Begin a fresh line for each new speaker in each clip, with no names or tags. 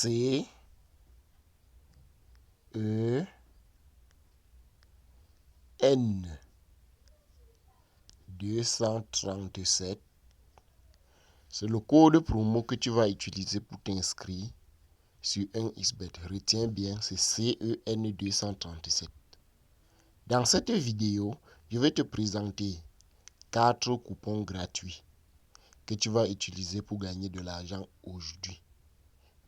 C E N 237. C'est le code promo que tu vas utiliser pour t'inscrire sur 1xBet. Retiens bien, c'est CEN 237. Dans cette vidéo, je vais te présenter 4 coupons gratuits que tu vas utiliser pour gagner de l'argent aujourd'hui.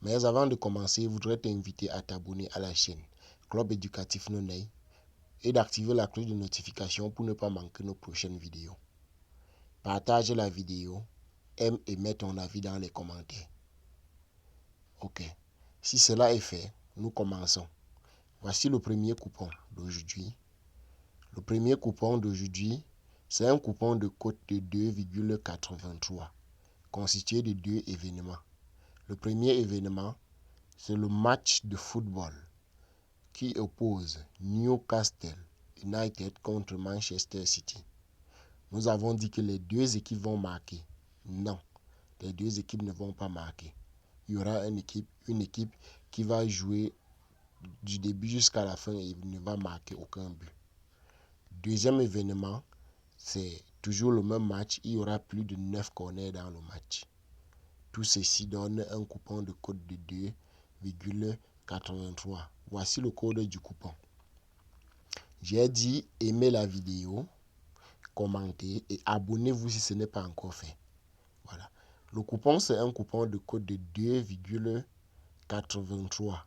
Mais avant de commencer, je voudrais t'inviter à t'abonner à la chaîne Club Éducatif Nonay et d'activer la cloche de notification pour ne pas manquer nos prochaines vidéos. Partage la vidéo, aime et mets ton avis dans les commentaires. Ok, si cela est fait, nous commençons. Voici le premier coupon d'aujourd'hui. Le premier coupon d'aujourd'hui, c'est un coupon de cote de 2,83 constitué de 2 événements. Le premier événement, c'est le match de football qui oppose Newcastle United contre Manchester City. Nous avons dit que les deux équipes vont marquer. Non, les deux équipes ne vont pas marquer. Il y aura une équipe qui va jouer du début jusqu'à la fin et ne va marquer aucun but. Deuxième événement, c'est toujours le même match. Il y aura plus de 9 corners dans le match. Tout ceci donne un coupon de code de 2,83. Voici le code du coupon. J'ai dit aimez la vidéo, commentez et abonnez-vous si ce n'est pas encore fait. Voilà. Le coupon, c'est un coupon de code de 2,83.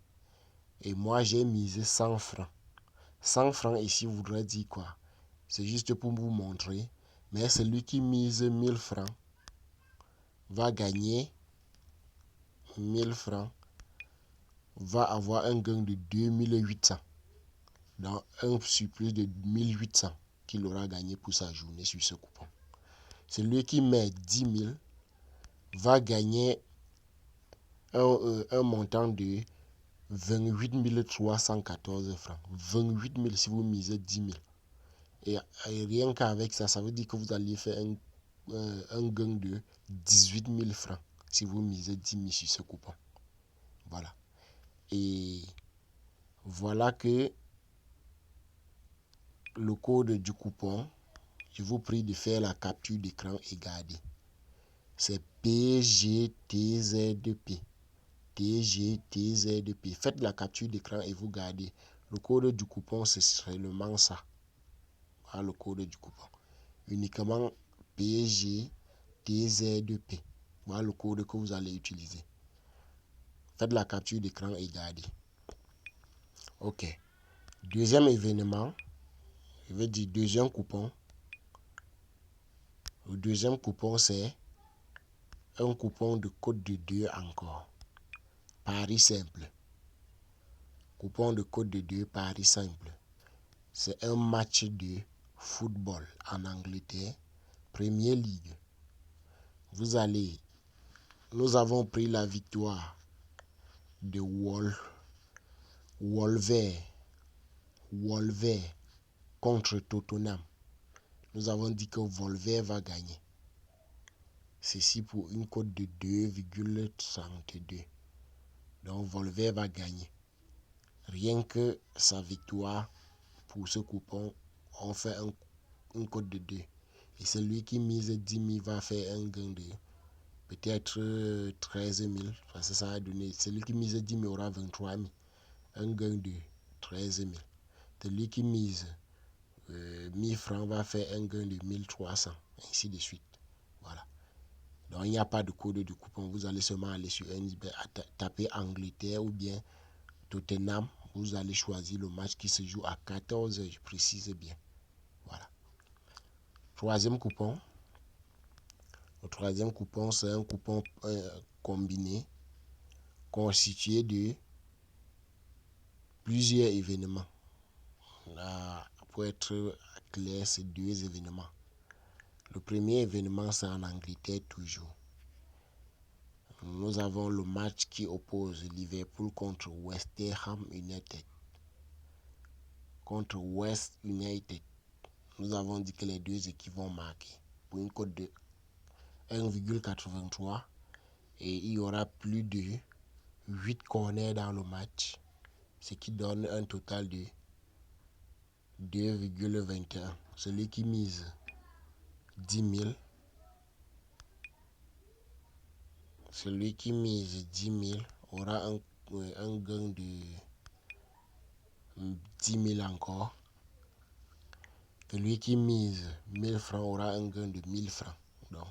Et moi, j'ai misé 100 francs. 100 francs ici voudrait dire quoi? C'est juste pour vous montrer. Mais celui qui mise 1000 francs va gagner 1000 francs, va avoir un gain de 2800. Dans un surplus de 1800 qu'il aura gagné pour sa journée sur ce coupon. Celui qui met 10 000 va gagner un montant de 28 314 francs. 28 000 si vous misez 10 000. Et rien qu'avec ça, ça veut dire que vous allez faire un gain de 18 000 francs si vous misez 10 000 sur ce coupon. Voilà. Et voilà que le code du coupon, je vous prie de faire la capture d'écran et garder. C'est PGTZP. TGTZP. Faites la capture d'écran et vous gardez. Le code du coupon, c'est seulement ça. Voilà le code du coupon. Uniquement PGTZP. Voilà le code que vous allez utiliser. Faites la capture d'écran et gardez. Ok. Deuxième événement. Je vais dire deuxième coupon. Le deuxième coupon, c'est un coupon de code de 2 encore. Paris simple. Coupon de code de 2, Paris simple. C'est un match de football en Angleterre, Premier League. Nous avons pris la victoire de Wolver contre Tottenham. Nous avons dit que Wolver va gagner. Ceci pour une cote de 2,32. Donc Wolver va gagner. Rien que sa victoire pour ce coupon, on fait une cote de 2. Et celui qui mise 10 000 va faire un gain de peut-être 13 000. Parce que ça va donner. Celui qui mise 10 000 aura 23 000. Un gain de 13 000. Celui qui mise 1000 francs va faire un gain de 1300. Ainsi de suite. Voilà. Donc il n'y a pas de code de coupon. Vous allez seulement aller sur NSB, taper Angleterre ou bien Tottenham. Vous allez choisir le match qui se joue à 14 h. Je précise bien. Voilà. Troisième coupon. Le troisième coupon, c'est un coupon combiné constitué de plusieurs événements. Là, pour être clair, c'est 2 événements. Le premier événement, c'est en Angleterre toujours. Nous avons le match qui oppose Liverpool contre West Ham United. Contre West United. Nous avons dit que les deux équipes vont marquer pour une cote de 1,83 et il y aura plus de 8 corners dans le match, ce qui donne un total de 2,21. Celui qui mise 10 000, celui qui mise 10 000 aura un gain de 10 000 encore. Celui qui mise 1000 francs aura un gain de 1000 francs. Donc,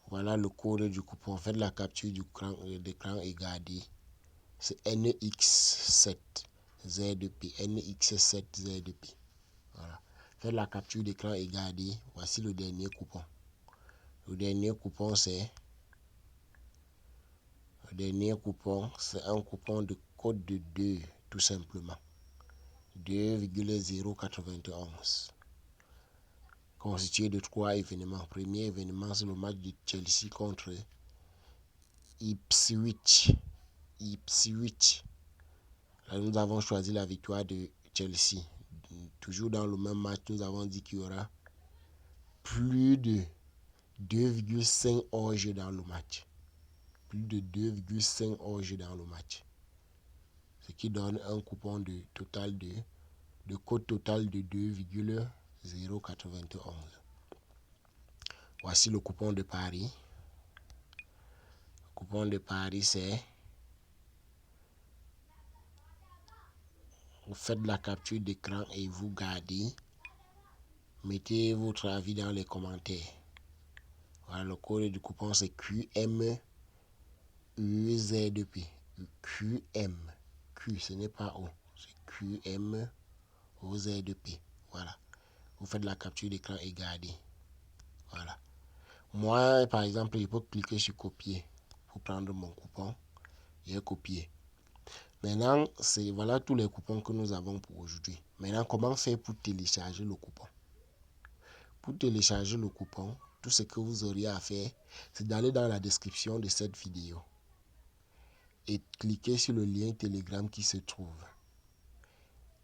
voilà le code du coupon. Faites la capture du d'écran et gardez. C'est NX7ZP. NX7ZP. Voilà. Faites la capture d'écran et gardez. Voici le dernier coupon. Le dernier coupon, c'est un coupon de code de 2, tout simplement. 2,091. Constitué de 3 événements. Premier événement, c'est le match de Chelsea contre Ipswich. Là, nous avons choisi la victoire de Chelsea. Toujours dans le même match, nous avons dit qu'il y aura plus de 2,5 hors-jeu dans le match. Plus de 2,5 hors-jeu dans le match. Ce qui donne un coupon de code total de 2,091. Voici le coupon de Paris. Le coupon de Paris, c'est: vous faites la capture d'écran et vous gardez. Mettez votre avis dans les commentaires. Voilà, le code du coupon, c'est QMEZP. QM. Q, ce n'est pas O. C'est QMOZP. Voilà. Vous faites la capture d'écran et gardez. Voilà. Moi, par exemple, je peux cliquer sur copier pour prendre mon coupon. J'ai copié. Maintenant, voilà tous les coupons que nous avons pour aujourd'hui. Maintenant, comment faire pour télécharger le coupon? Pour télécharger le coupon, tout ce que vous auriez à faire, c'est d'aller dans la description de cette vidéo et cliquer sur le lien Telegram qui se trouve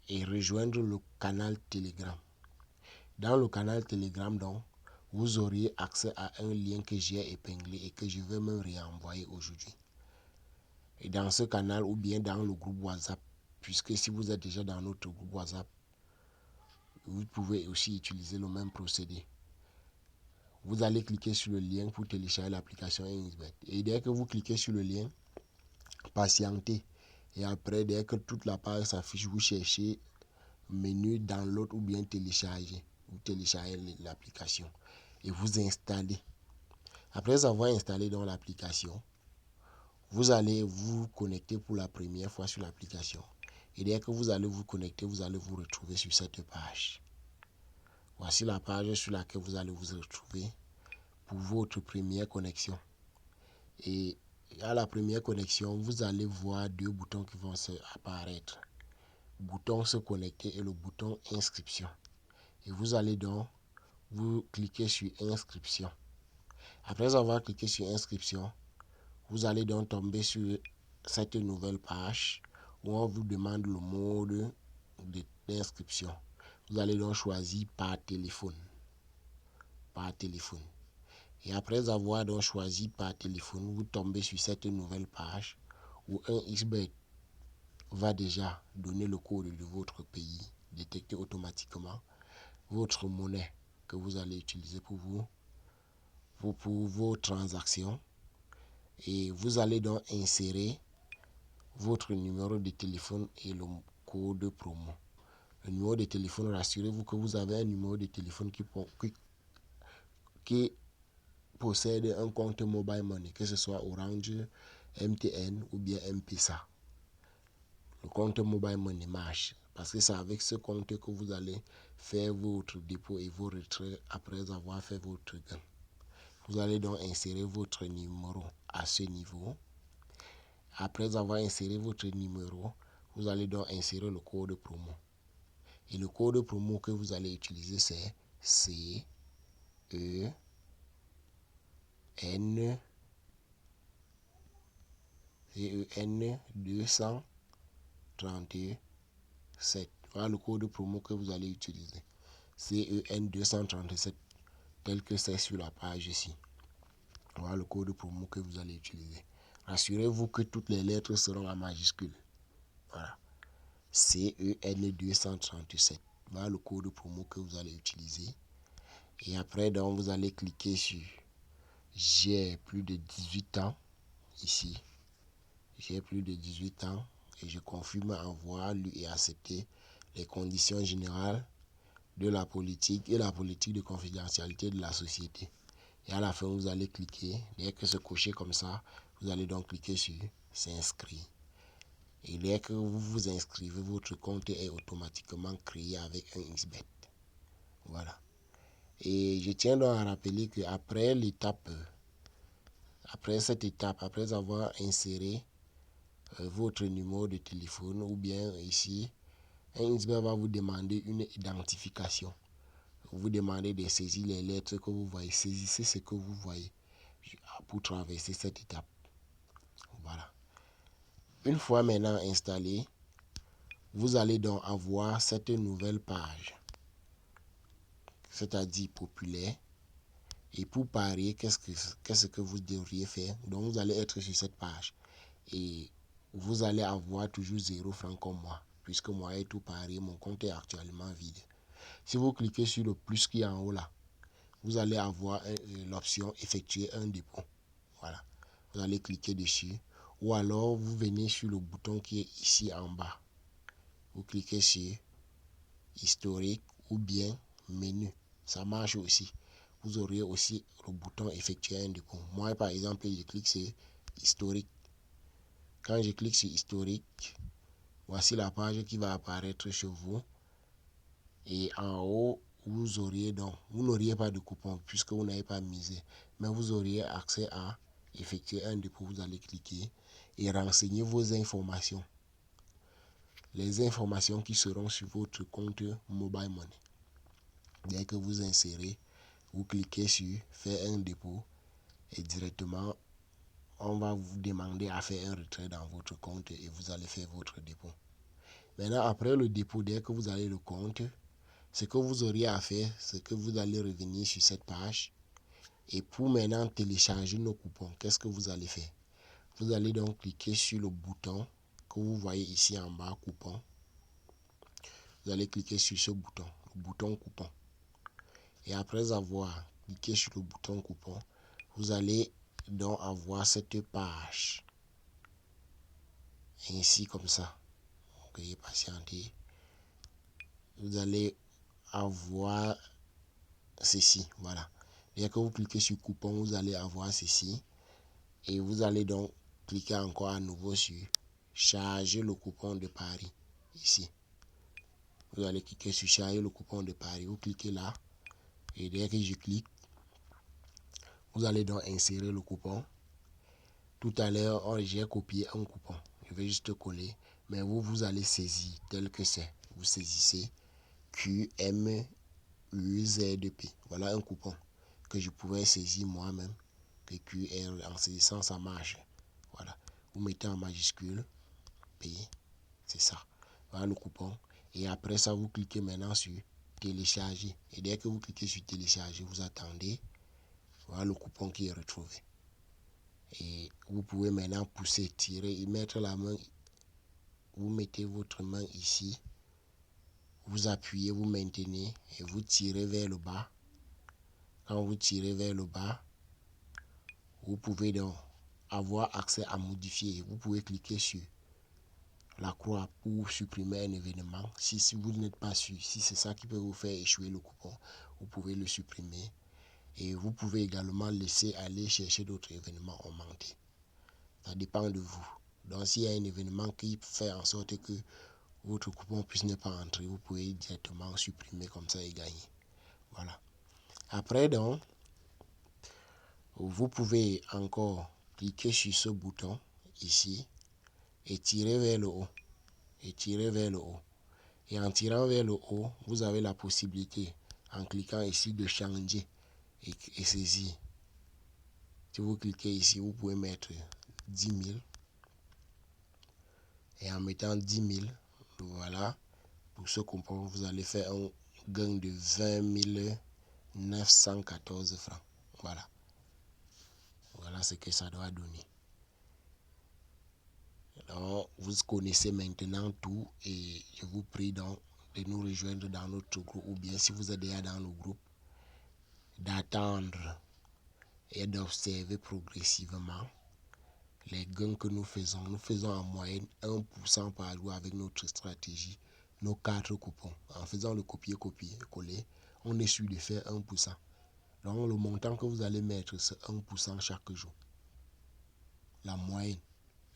et rejoindre le canal Telegram. Dans le canal Telegram, donc, vous auriez accès à un lien que j'ai épinglé et que je vais me réenvoyer aujourd'hui. Et dans ce canal ou bien dans le groupe WhatsApp, puisque si vous êtes déjà dans notre groupe WhatsApp, vous pouvez aussi utiliser le même procédé. Vous allez cliquer sur le lien pour télécharger l'application NXBet. Et dès que vous cliquez sur le lien, patientez. Et après, dès que toute la page s'affiche, vous cherchez menu download ou bien télécharger. Vous téléchargez l'application et vous installez. Après avoir installé dans l'application, vous allez vous connecter pour la première fois sur l'application. Et dès que vous allez vous connecter, vous allez vous retrouver sur cette page. Voici la page sur laquelle vous allez vous retrouver pour votre première connexion. Et à la première connexion, vous allez voir deux boutons qui vont apparaître. Le bouton se connecter et le bouton inscription. Et vous allez donc vous cliquer sur inscription. Après avoir cliqué sur inscription, vous allez donc tomber sur cette nouvelle page où on vous demande le mode d'inscription. Vous allez donc choisir par téléphone. Et après avoir donc choisi par téléphone, vous tombez sur cette nouvelle page où un XBet va déjà donner le code de votre pays, détecter automatiquement votre monnaie que vous allez utiliser pour vos transactions. Et vous allez donc insérer votre numéro de téléphone et le code promo. Le numéro de téléphone, rassurez-vous que vous avez un numéro de téléphone qui possède un compte mobile money, que ce soit Orange, MTN ou bien M-Pesa. Le compte mobile money marche parce que c'est avec ce compte que vous allez faire votre dépôt et vos retraits après avoir fait votre gain. Vous allez donc insérer votre numéro à ce niveau. Après avoir inséré votre numéro, vous allez donc insérer le code promo. Et le code promo que vous allez utiliser, c'est CEN 237. Voilà le code promo que vous allez utiliser. CEN 237, tel que c'est sur la page ici. Voilà le code promo que vous allez utiliser. Rassurez-vous que toutes les lettres seront en majuscule. Voilà. CEN 237. Voilà le code promo que vous allez utiliser. Et après, donc, vous allez cliquer sur j'ai plus de 18 ans. Ici, j'ai plus de 18 ans. Et je confirme avoir lu et accepté les conditions générales de la politique et la politique de confidentialité de la société. Et à la fin, vous allez cliquer. Dès que c'est coché comme ça, vous allez donc cliquer sur s'inscrire. Et dès que vous vous inscrivez, votre compte est automatiquement créé avec un XBET. Voilà. Et je tiens donc à rappeler qu'après cette étape, après avoir inséré votre numéro de téléphone ou bien ici, un XBET va vous demander une identification. Vous demandez de saisir les lettres que vous voyez. Saisissez ce que vous voyez pour traverser cette étape. Voilà. Une fois maintenant installé, vous allez donc avoir cette nouvelle page, c'est-à-dire populaire. Et pour parier, qu'est-ce que vous devriez faire? Donc vous allez être sur cette page et vous allez avoir toujours 0 francs comme moi, puisque moi j'ai tout parié, mon compte est actuellement vide. Si vous cliquez sur le plus qui est en haut là, vous allez avoir l'option effectuer un dépôt. Voilà. Vous allez cliquer dessus. Ou alors vous venez sur le bouton qui est ici en bas. Vous cliquez sur historique ou bien menu. Ça marche aussi. Vous aurez aussi le bouton effectuer un dépôt. Moi par exemple, je clique sur historique. Quand je clique sur historique, voici la page qui va apparaître chez vous. Et en haut, vous auriez donc, vous n'auriez pas de coupon puisque vous n'avez pas misé, mais vous auriez accès à effectuer un dépôt. Vous allez cliquer et renseigner vos informations, les informations qui seront sur votre compte Mobile Money. Dès que vous insérez, vous cliquez sur faire un dépôt et directement on va vous demander à faire un retrait dans votre compte et vous allez faire votre dépôt. Maintenant, après le dépôt, dès que vous avez le compte, ce que vous auriez à faire, c'est que vous allez revenir sur cette page. Et pour maintenant télécharger nos coupons, qu'est-ce que vous allez faire? Vous allez donc cliquer sur le bouton que vous voyez ici en bas, coupon. Vous allez cliquer sur ce bouton, le bouton coupon. Et après avoir cliqué sur le bouton coupon, vous allez donc avoir cette page. Ainsi comme ça. Veuillez patienter. Vous allez avoir ceci, voilà. Dès que vous cliquez sur coupon, vous allez avoir ceci et vous allez donc cliquer encore à nouveau sur charger le coupon de Paris ici. Vous allez cliquer sur charger le coupon de Paris, vous cliquez là et dès que je clique, vous allez donc insérer le coupon. Tout à l'heure, j'ai copié un coupon, je vais juste coller, mais vous allez saisir tel que c'est. Vous saisissez QMUZP. Voilà un coupon que je pouvais saisir moi-même, que QR en saisissant ça marche. Voilà, vous mettez en majuscule P, c'est ça. Voilà le coupon. Et après ça, vous cliquez maintenant sur télécharger. Et dès que vous cliquez sur télécharger, vous attendez. Voilà le coupon qui est retrouvé. Et vous pouvez maintenant pousser, tirer et mettre la main. Vous mettez votre main ici. Vous appuyez, vous maintenez et vous tirez vers le bas. Quand vous tirez vers le bas, vous pouvez donc avoir accès à modifier. Vous pouvez cliquer sur la croix pour supprimer un événement. Si vous n'êtes pas sûr, si c'est ça qui peut vous faire échouer le coupon, vous pouvez le supprimer. Et vous pouvez également laisser aller chercher d'autres événements augmentés. Ça dépend de vous. Donc s'il y a un événement qui fait en sorte que votre coupon puisse ne pas entrer, vous pouvez directement supprimer comme ça et gagner. Voilà. Après donc, vous pouvez encore cliquer sur ce bouton ici et tirer vers le haut. Et tirer vers le haut. Et en tirant vers le haut, vous avez la possibilité, en cliquant ici, de changer et saisir. Si vous cliquez ici, vous pouvez mettre 10 000. Et en mettant 10 000, voilà, pour ce coupon, vous allez faire un gain de 20 914 francs. Voilà. Voilà ce que ça doit donner. Donc, vous connaissez maintenant tout et je vous prie donc de nous rejoindre dans notre groupe, ou bien si vous êtes déjà dans le groupe, d'attendre et d'observer progressivement les gains que nous faisons. Nous faisons en moyenne 1% par jour avec notre stratégie, nos 4 coupons. En faisant le copier-coller, on est sûr de faire 1%. Donc le montant que vous allez mettre, c'est 1% chaque jour. La moyenne,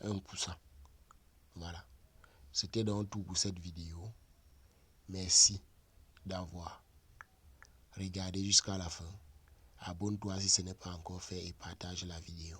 1%. Voilà. C'était donc tout pour cette vidéo. Merci d'avoir regardé jusqu'à la fin. Abonne-toi si ce n'est pas encore fait et partage la vidéo.